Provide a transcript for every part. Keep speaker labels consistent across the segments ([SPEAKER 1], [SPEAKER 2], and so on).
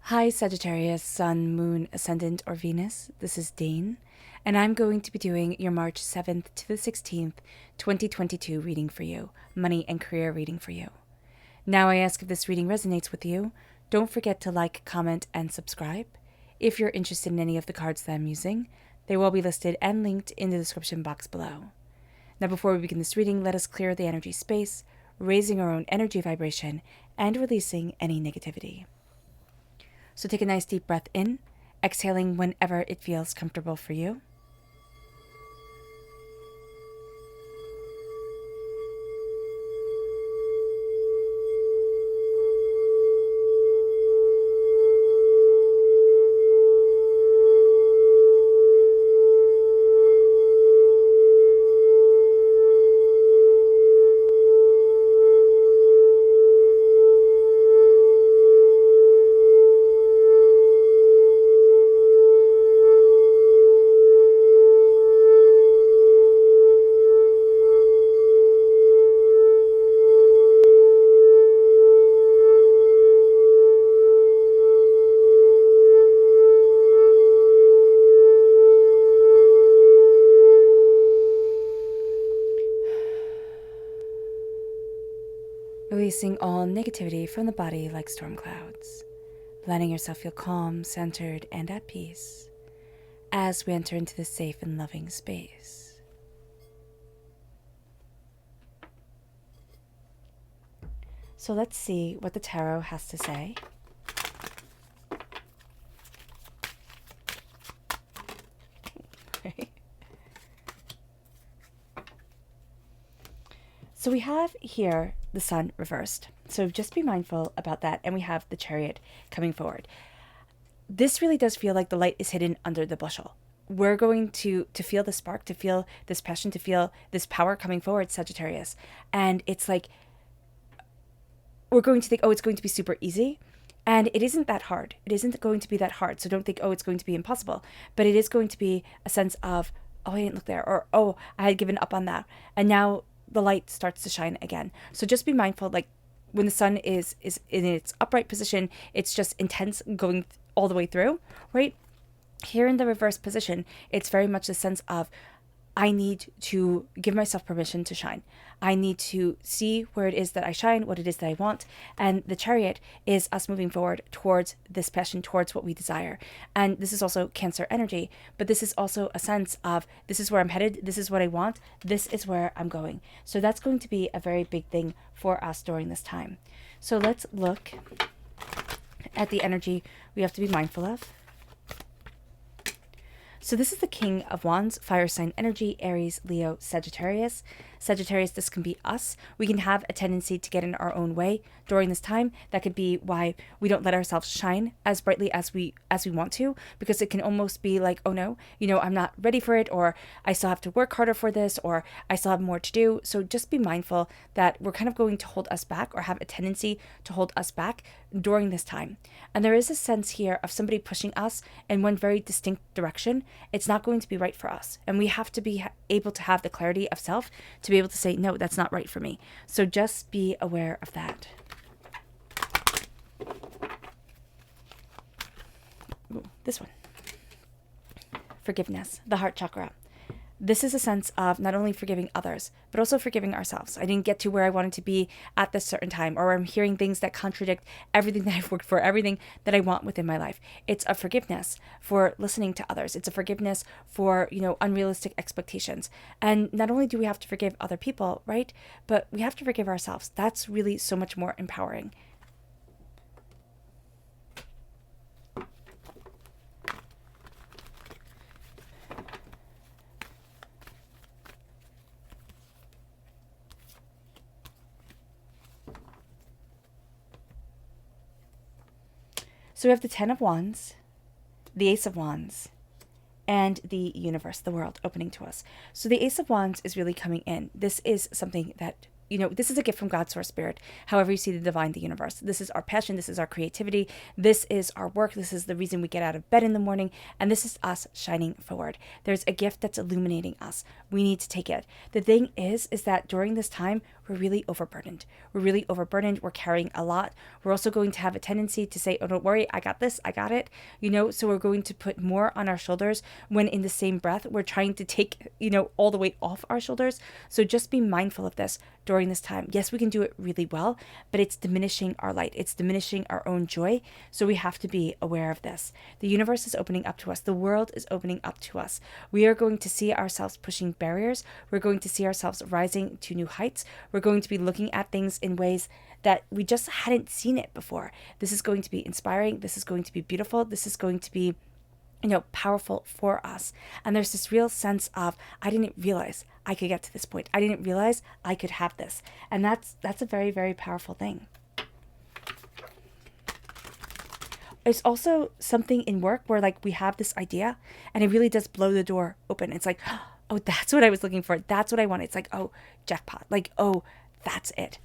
[SPEAKER 1] Hi Sagittarius, Sun, Moon, Ascendant, or Venus. This is Dane, and I'm going to be doing your March 7th to the 16th, 2022 reading for you, money and career reading for you. Now I ask if this reading resonates with you, don't forget to like, comment, and subscribe. If you're interested in any of the cards that I'm using, they will be listed and linked in the description box below. Now before we begin this reading, let us clear the energy space, raising our own energy vibration and releasing any negativity. So take a nice deep breath in, exhaling whenever it feels comfortable for you. Releasing all negativity from the body like storm clouds, letting yourself feel calm, centered, and at peace as we enter into this safe and loving space. So let's see what the tarot has to say. So we have here the Sun reversed. So just be mindful about that. And we have the Chariot coming forward. This really does feel like the light is hidden under the bushel. We're going to feel the spark, to feel this passion, to feel this power coming forward, Sagittarius. And it's like, we're going to think, oh, it's going to be super easy. And it isn't that hard. It isn't going to be that hard. So don't think, oh, it's going to be impossible. But it is going to be a sense of, oh, I didn't look there. Or, oh, I had given up on that. And now the light starts to shine again. So just be mindful, like when the sun is in its upright position, it's just intense going all the way through, right? Here in the reverse position, it's very much a sense of, I need to give myself permission to shine. I need to see where it is that I shine, what it is that I want. And the Chariot is us moving forward towards this passion, towards what we desire. And this is also Cancer energy, but this is also a sense of, this is where I'm headed, this is what I want, this is where I'm going. So that's going to be a very big thing for us during this time. So let's look at the energy we have to be mindful of. So this is the King of Wands, fire sign energy, Aries, Leo, Sagittarius. Sagittarius, this can be us. We can have a tendency to get in our own way during this time. That could be why we don't let ourselves shine as brightly as we want to, because it can almost be like, oh no, I'm not ready for it, or I still have to work harder for this, or I still have more to do. So just be mindful that we're kind of going to hold us back, or have a tendency to hold us back during this time. And there is a sense here of somebody pushing us in one very distinct direction. It's not going to be right for us. And we have to be able to have the clarity of self to be able to say, no, that's not right for me. So just be aware of that. Ooh, this one. Forgiveness, the heart chakra. This is a sense of not only forgiving others, but also forgiving ourselves. I didn't get to where I wanted to be at this certain time, or I'm hearing things that contradict everything that I've worked for, everything that I want within my life. It's a forgiveness for listening to others. It's a forgiveness for, unrealistic expectations. And not only do we have to forgive other people, right? But we have to forgive ourselves. That's really so much more empowering. So we have the Ten of Wands, the Ace of Wands, and the universe, the world opening to us. So the Ace of Wands is really coming in. This is something that this is a gift from God, Source, Spirit, however you see the divine, the universe. This is our passion. This is our creativity. This is our work. This is the reason we get out of bed in the morning. And this is us shining forward. There's a gift that's illuminating us. We need to take it. The thing is that during this time, we're really overburdened. We're really overburdened. We're carrying a lot. We're also going to have a tendency to say, oh, don't worry, I got this, I got it. So we're going to put more on our shoulders when in the same breath, we're trying to take, all the weight off our shoulders. So just be mindful of this during this time. Yes, we can do it really well, but it's diminishing our light. It's diminishing our own joy. So we have to be aware of this. The universe is opening up to us. The world is opening up to us. We are going to see ourselves pushing barriers. We're going to see ourselves rising to new heights. We're going to be looking at things in ways that we just hadn't seen it before. This is going to be inspiring. This is going to be beautiful. This is going to be powerful for us. And there's this real sense of, I didn't realize I could get to this point. I didn't realize I could have this. And that's a very, very powerful thing. It's also something in work where we have this idea and it really does blow the door open. It's like, oh, that's what I was looking for. That's what I wanted. It's like, oh, jackpot. Oh, that's it.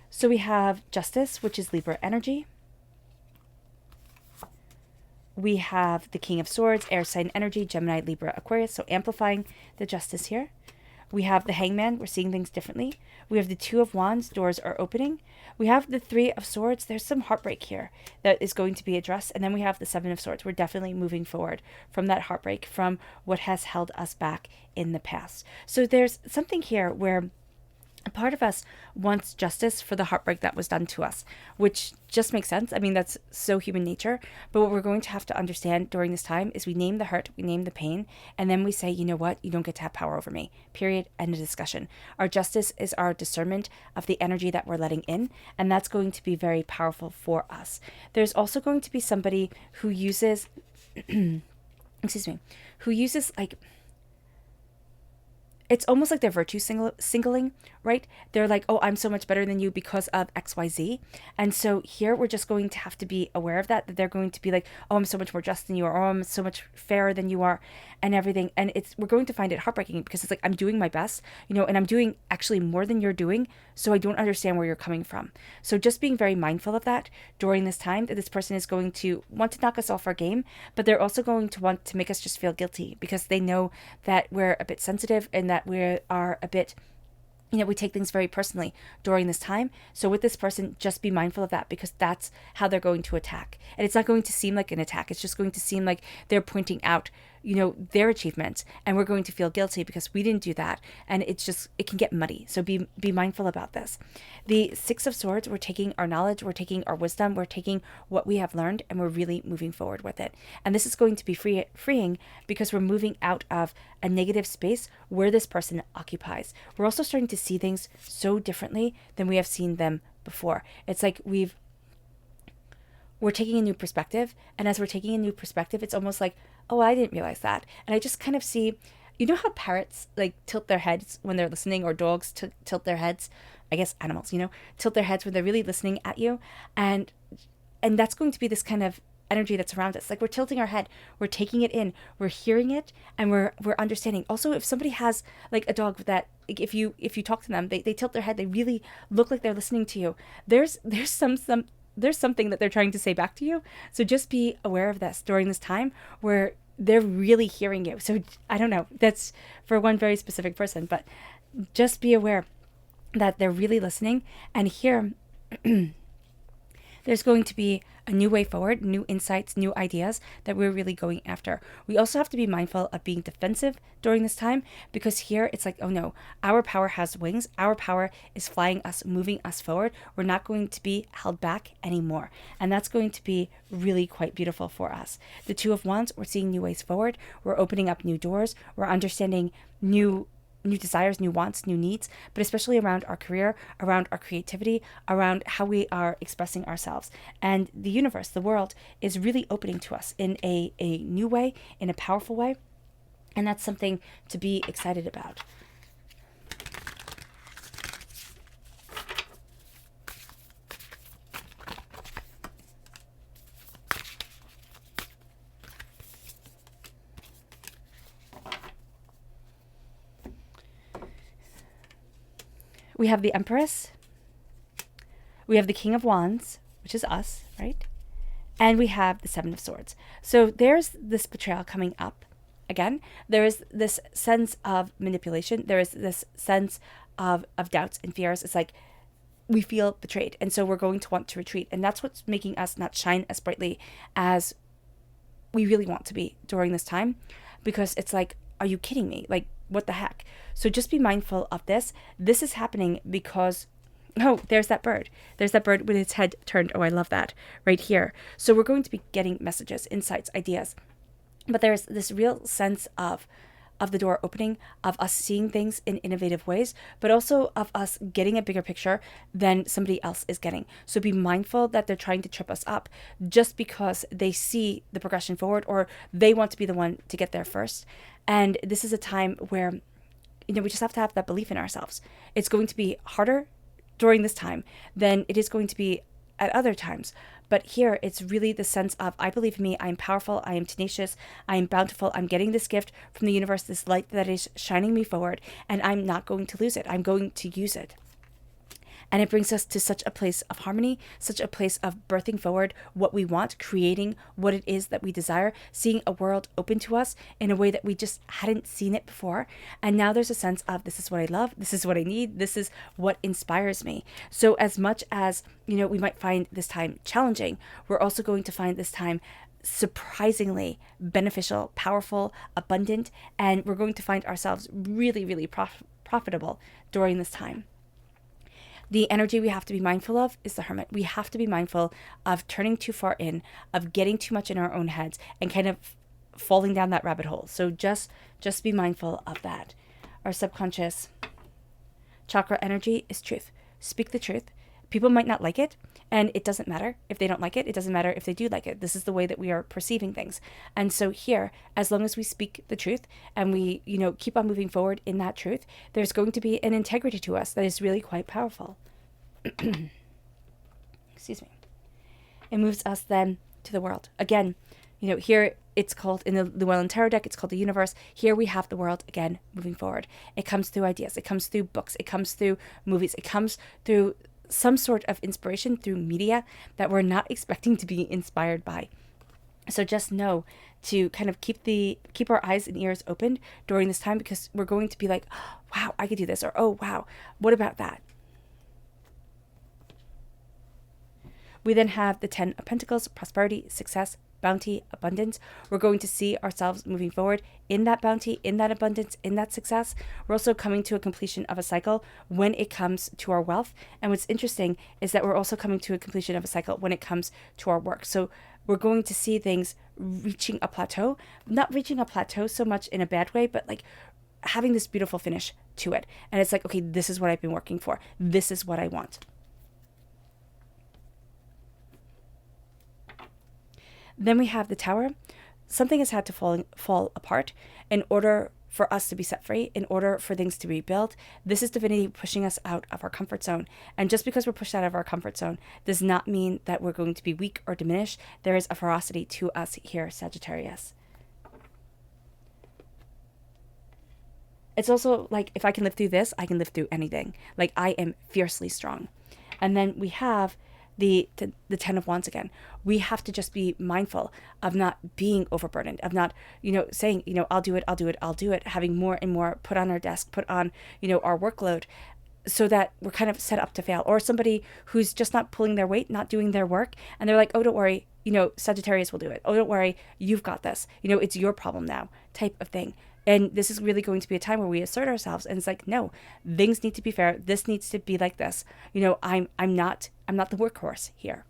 [SPEAKER 1] So we have Justice, which is Libra energy. We have the King of Swords, air sign energy, Gemini, Libra, Aquarius, so amplifying the Justice here. We have the Hangman, we're seeing things differently. We have the Two of Wands, doors are opening. We have the Three of Swords, there's some heartbreak here that is going to be addressed. And then we have the Seven of Swords, we're definitely moving forward from that heartbreak, from what has held us back in the past. So there's something here where a part of us wants justice for the heartbreak that was done to us, which just makes sense. I mean, that's so human nature. But what we're going to have to understand during this time is we name the hurt, we name the pain, and then we say, you know what? You don't get to have power over me. Period. End of discussion. Our justice is our discernment of the energy that we're letting in, and that's going to be very powerful for us. There's also going to be somebody who uses, who uses it's almost like they're virtue singling, right? They're like, oh, I'm so much better than you because of XYZ. And so here we're just going to have to be aware of that they're going to be like, oh, I'm so much more just than you are, or oh, I'm so much fairer than you are, and everything. And we're going to find it heartbreaking because it's like, I'm doing my best, and I'm doing actually more than you're doing. So I don't understand where you're coming from. So just being very mindful of that during this time, that this person is going to want to knock us off our game, but they're also going to want to make us just feel guilty because they know that we're a bit sensitive and that we are a bit, we take things very personally during this time. So with this person, just be mindful of that because that's how they're going to attack. And it's not going to seem like an attack. It's just going to seem like they're pointing out, their achievements, and we're going to feel guilty because we didn't do that. And it can get muddy. So be mindful about this. The Six of Swords, we're taking our knowledge, we're taking our wisdom, we're taking what we have learned, and we're really moving forward with it. And this is going to be freeing because we're moving out of a negative space where this person occupies. We're also starting to see things so differently than we have seen them before. It's like we're taking a new perspective. And as we're taking a new perspective, it's almost like, oh, I didn't realize that. And I just kind of see, how parrots tilt their heads when they're listening, or dogs tilt their heads, I guess animals, tilt their heads when they're really listening at you. And that's going to be this kind of energy that's around us. Like we're tilting our head, we're taking it in, we're hearing it, and we're understanding. Also, if somebody has a dog that, if you talk to them, they tilt their head, they really look like they're listening to you. There's something that they're trying to say back to you. So just be aware of this during this time where they're really hearing you. So I don't know, that's for one very specific person, but just be aware that they're really listening. And here, there's going to be a new way forward, new insights, new ideas that we're really going after. We also have to be mindful of being defensive during this time because here it's like, oh no, our power has wings. Our power is flying us, moving us forward. We're not going to be held back anymore. And that's going to be really quite beautiful for us. The Two of Wands, we're seeing new ways forward. We're opening up new doors. We're understanding new desires, new wants, new needs, but especially around our career, around our creativity, around how we are expressing ourselves. And the universe, the world, is really opening to us in a new way, in a powerful way. And that's something to be excited about. We have the Empress. We have the King of Wands, which is us, right? And we have the Seven of Swords. So there's this betrayal coming up. Again, there is this sense of manipulation. There is this sense of doubts and fears. It's like we feel betrayed. And so we're going to want to retreat. And that's what's making us not shine as brightly as we really want to be during this time. Because it's like, are you kidding me? Like, what the heck? So just be mindful of this. This is happening because, oh, there's that bird. There's that bird with its head turned. Oh, I love that right here. So we're going to be getting messages, insights, ideas. But there's this real sense of the door opening, of us seeing things in innovative ways, but also of us getting a bigger picture than somebody else is getting. So be mindful that they're trying to trip us up just because they see the progression forward, or they want to be the one to get there first. And this is a time where, we just have to have that belief in ourselves. It's going to be harder during this time than it is going to be at other times. But here, it's really the sense of, I believe in me, I am powerful, I am tenacious, I am bountiful, I'm getting this gift from the universe, this light that is shining me forward, and I'm not going to lose it. I'm going to use it. And it brings us to such a place of harmony, such a place of birthing forward what we want, creating what it is that we desire, seeing a world open to us in a way that we just hadn't seen it before. And now there's a sense of, this is what I love, this is what I need, this is what inspires me. So as much as, we might find this time challenging, we're also going to find this time surprisingly beneficial, powerful, abundant, and we're going to find ourselves really, really profitable during this time. The energy we have to be mindful of is the Hermit. We have to be mindful of turning too far in, of getting too much in our own heads, and kind of falling down that rabbit hole. So just be mindful of that. Our subconscious chakra energy is truth. Speak the truth. People might not like it, and it doesn't matter if they don't like it. It doesn't matter if they do like it. This is the way that we are perceiving things. And so here, as long as we speak the truth and we, keep on moving forward in that truth, there's going to be an integrity to us that is really quite powerful. Excuse me. It moves us then to the world. Again, here it's called, in the Llewellyn Tarot deck, it's called the universe. Here we have the world again moving forward. It comes through ideas. It comes through books. It comes through movies. It comes through some sort of inspiration through media that we're not expecting to be inspired by. So just know to kind of keep our eyes and ears open during this time, because we're going to be like, oh, wow, I could do this, or oh wow, what about that? We then have the 10 of Pentacles, prosperity, success, bounty, abundance. We're going to see ourselves moving forward in that bounty, in that abundance, in that success. We're also coming to a completion of a cycle when it comes to our wealth. And what's interesting is that we're also coming to a completion of a cycle when it comes to our work. So we're going to see things reaching a plateau, not reaching a plateau so much in a bad way, but like having this beautiful finish to it. And it's like, okay, this is what I've been working for. This is what I want. Then we have the Tower. Something has had to fall apart in order for us to be set free, in order for things to be built. This is divinity pushing us out of our comfort zone. And just because we're pushed out of our comfort zone does not mean that we're going to be weak or diminished. There is a ferocity to us here, Sagittarius. It's also like, if I can live through this, I can live through anything. Like, I am fiercely strong. And then we have the 10 of Wands again. We have to just be mindful of not being overburdened, of not, saying, I'll do it, having more and more put on our desk, put on, our workload, so that we're kind of set up to fail. Or somebody who's just not pulling their weight, not doing their work, and they're like, oh, don't worry, Sagittarius will do it. Oh, don't worry, you've got this. It's your problem now, type of thing. And this is really going to be a time where we assert ourselves, and it's like, no, things need to be fair. This needs to be like this. I'm not the workhorse here.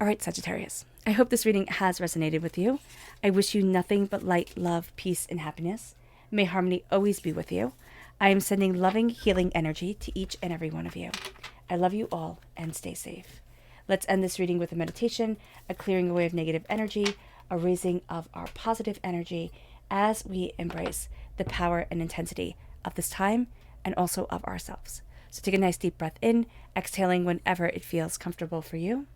[SPEAKER 1] All right, Sagittarius. I hope this reading has resonated with you. I wish you nothing but light, love, peace, and happiness. May harmony always be with you. I am sending loving, healing energy to each and every one of you. I love you all, and stay safe. Let's end this reading with a meditation, a clearing away of negative energy, a raising of our positive energy as we embrace the power and intensity of this time and also of ourselves. So take a nice deep breath in, exhaling whenever it feels comfortable for you.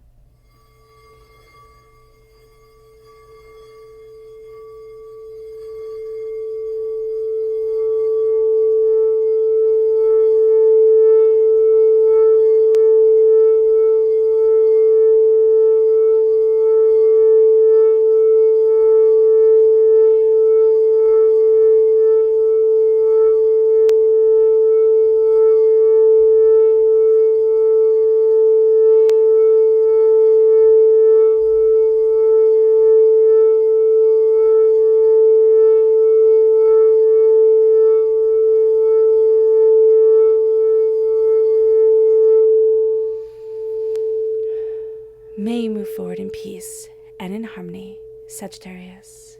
[SPEAKER 1] May you move forward in peace and in harmony, Sagittarius.